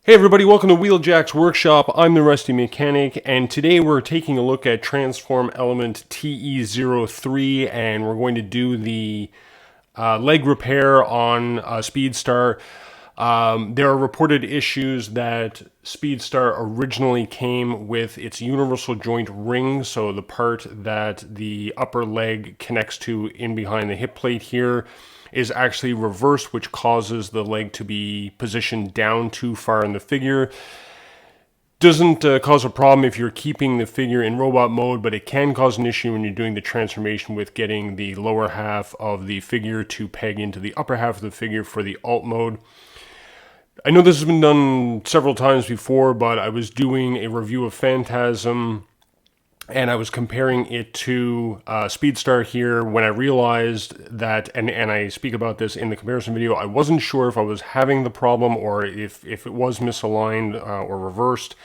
Hey everybody, welcome to Wheeljack's Workshop. I'm the Rusty Mechanic, and today we're taking a look at Transform Element TE-03, and we're going to do the leg repair on Speedstar. There are reported issues that Speedstar originally came with its universal joint ring, so the part that the upper leg connects to in behind the hip plate here is actually reversed, which causes the leg to be positioned down too far in the figure. Doesn't cause a problem if you're keeping the figure in robot mode, but it can cause an issue when you're doing the transformation with getting the lower half of the figure to peg into the upper half of the figure for the alt mode. I know this has been done several times before, but I was doing a review of Phantasm and I was comparing it to Speedstar here when I realized that, and I speak about this in the comparison video, I wasn't sure if I was having the problem or if it was misaligned or reversed.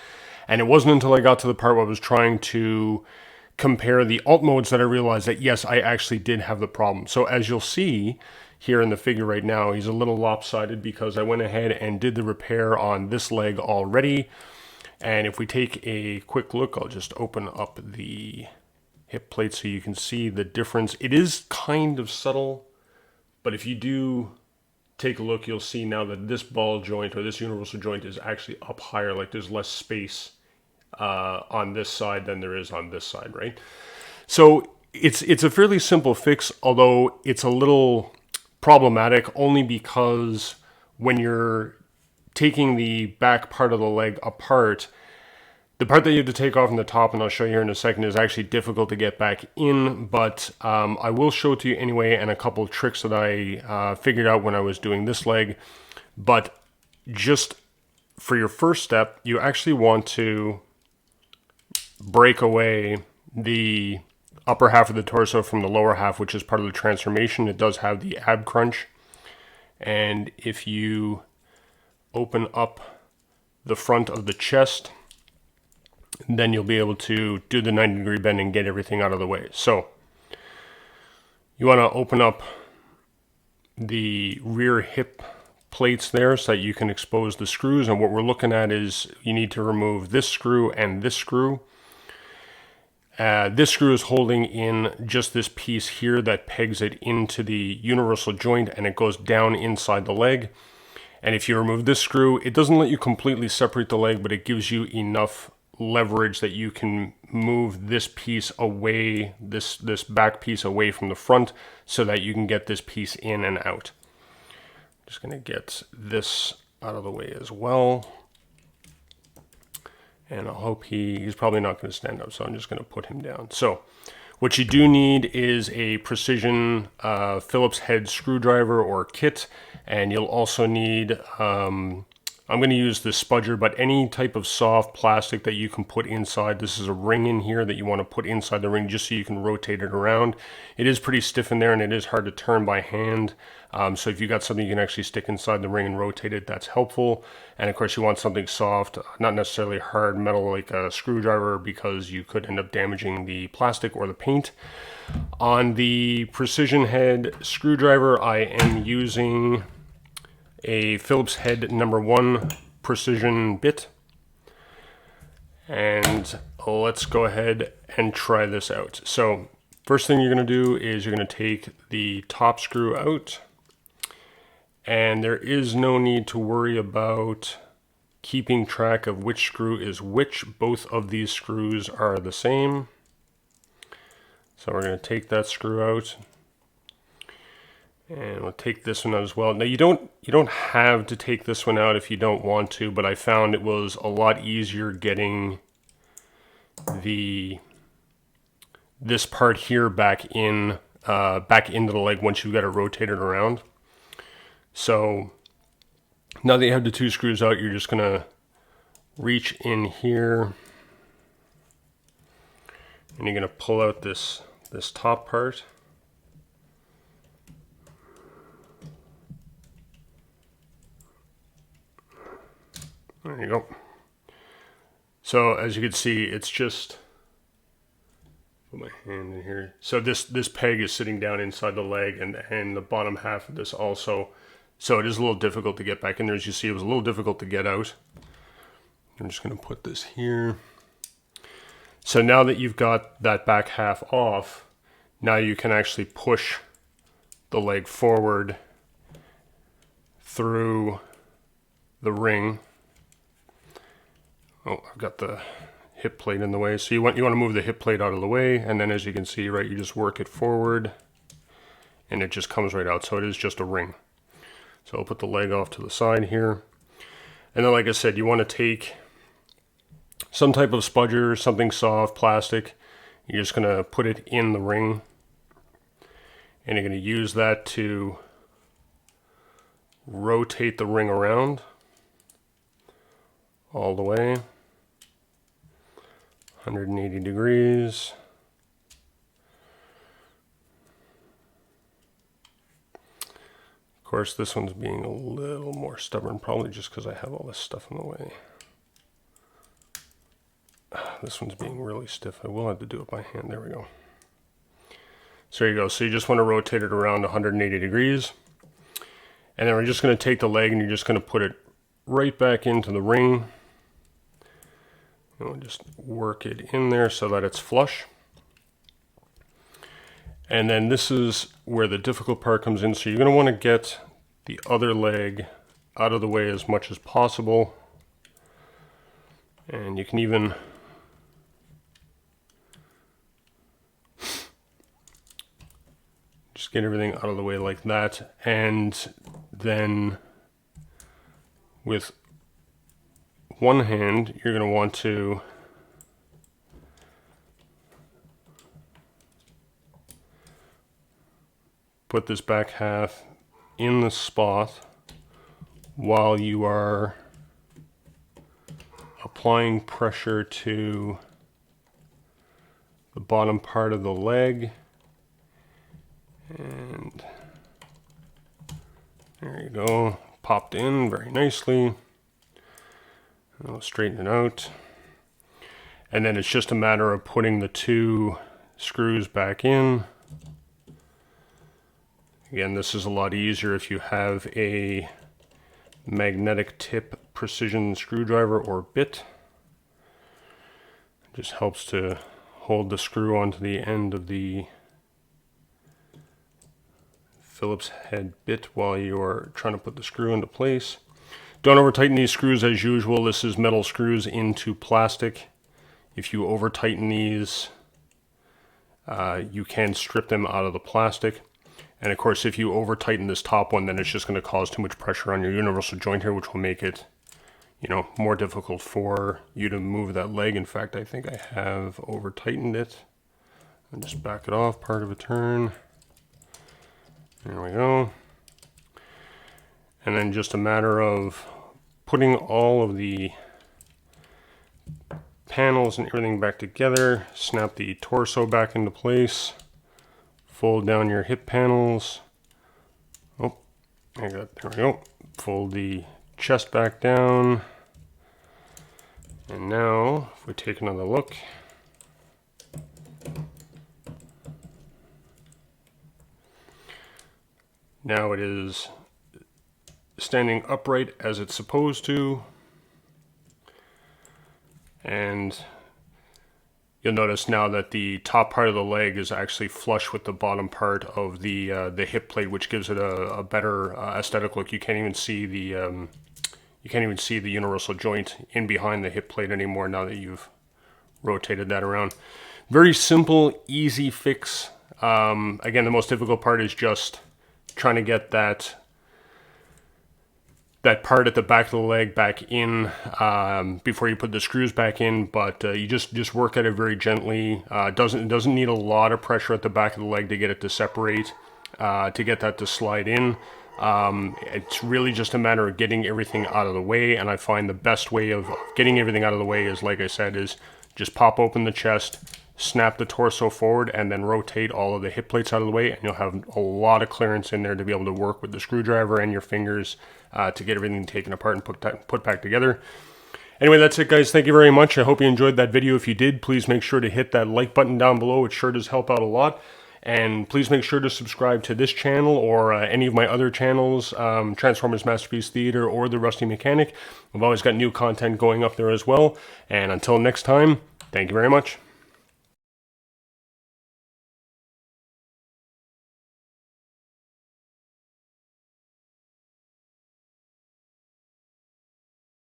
And it wasn't until I got to the part where I was trying to compare the alt modes that I realized that yes, I actually did have the problem. So as you'll see here in the figure right now, he's a little lopsided because I went ahead and did the repair on this leg already. And if we take a quick look, I'll just open up the hip plate so you can see the difference. It is kind of subtle, but if you do take a look, you'll see now that this ball joint or this universal joint is actually up higher, like there's less space on this side than there is on this side, right? So it's a fairly simple fix, although it's a little problematic only because when you're taking the back part of the leg apart, the part that you have to take off from the top, and I'll show you here in a second, is actually difficult to get back in, but I will show it to you anyway, and a couple of tricks that I figured out when I was doing this leg. But just for your first step, you actually want to break away the upper half of the torso from the lower half, which is part of the transformation. It does have the ab crunch, and if you open up the front of the chest, then you'll be able to do the 90-degree bend and get everything out of the way. So you want to open up the rear hip plates there so that you can expose the screws. And what we're looking at is you need to remove this screw and this screw. This screw is holding in just this piece here that pegs it into the universal joint, and it goes down inside the leg. And if you remove this screw, it doesn't let you completely separate the leg, but it gives you enough leverage that you can move this piece away, this back piece away from the front, so that you can get this piece in and out. Just going to get this out of the way as well. And I hope he's probably not going to stand up, so I'm just going to put him down. So what you do need is a precision Phillips head screwdriver or kit, and you'll also need, I'm going to use this spudger, but any type of soft plastic that you can put inside. This is a ring in here that you want to put inside the ring just so you can rotate it around. It is pretty stiff in there and it is hard to turn by hand. So if you got something you can actually stick inside the ring and rotate it, that's helpful. And of course you want something soft, not necessarily hard metal like a screwdriver, because you could end up damaging the plastic or the paint. On the precision head screwdriver, I am using a Phillips head #1 precision bit. And let's go ahead and try this out. So first thing you're going to do is you're going to take the top screw out. And there is no need to worry about keeping track of which screw is which. Both of these screws are the same. So we're going to take that screw out. And we'll take this one out as well. Now you don't have to take this one out if you don't want to, but I found it was a lot easier getting this part here back into the leg once you've got it rotated around. So now that you have the two screws out, you're just gonna reach in here and you're gonna pull out this top part. There you go. So as you can see, it's just, put my hand in here. So this peg is sitting down inside the leg and the bottom half of this also. So it is a little difficult to get back in there. As you see, it was a little difficult to get out. I'm just going to put this here. So now that you've got that back half off, now you can actually push the leg forward through the ring. Oh, I've got the hip plate in the way. So you want to move the hip plate out of the way, and then as you can see, right, you just work it forward and it just comes right out. So it is just a ring. So I'll put the leg off to the side here. And then, like I said, you want to take some type of spudger, something soft, plastic. You're just going to put it in the ring. And you're going to use that to rotate the ring around all the way. 180 degrees. Of course, this one's being a little more stubborn, probably just because I have all this stuff in the way. This one's being really stiff. I will have to do it by hand. There we go. So there you go. So you just want to rotate it around 180 degrees. And then we're just going to take the leg and you're just going to put it right back into the ring. And we'll just work it in there so that it's flush. And then this is where the difficult part comes in. So you're going to want to get the other leg out of the way as much as possible. And you can even just get everything out of the way like that. And then with one hand, you're going to want to put this back half in the spot while you are applying pressure to the bottom part of the leg. And there you go, popped in very nicely. I'll straighten it out. And then it's just a matter of putting the two screws back in. Again, this is a lot easier if you have a magnetic tip precision screwdriver or bit. It just helps to hold the screw onto the end of the Phillips head bit while you are trying to put the screw into place. Don't over tighten these screws as usual. This is metal screws into plastic. If you over tighten these, you can strip them out of the plastic. And of course, if you over tighten this top one, then it's just going to cause too much pressure on your universal joint here, which will make it, you know, more difficult for you to move that leg. In fact, I think I have over tightened it. I'll just back it off, part of a turn. There we go. And then just a matter of putting all of the panels and everything back together. Snap the torso back into place. Fold down your hip panels. Oh, there we go. Fold the chest back down. And now, if we take another look, now it is standing upright as it's supposed to. And you'll notice now that the top part of the leg is actually flush with the bottom part of the hip plate, which gives it a better aesthetic look. You can't even see the universal joint in behind the hip plate anymore now that you've rotated that around. Very simple, easy fix. Again, the most difficult part is just trying to get that part at the back of the leg back in before you put the screws back in, but you just work at it very gently. It doesn't need a lot of pressure at the back of the leg to get it to separate, to get that to slide in. It's really just a matter of getting everything out of the way, and I find the best way of getting everything out of the way is, like I said, is just pop open the chest, snap the torso forward, and then rotate all of the hip plates out of the way, and you'll have a lot of clearance in there to be able to work with the screwdriver and your fingers to get everything taken apart and put back together. Anyway, that's it, guys. Thank you very much. I hope you enjoyed that video. If you did, please make sure to hit that like button down below. It sure does help out a lot. And please make sure to subscribe to this channel or any of my other channels, Transformers Masterpiece Theater or The Rusty Mechanic. We've always got new content going up there as well. And until next time, thank you very much.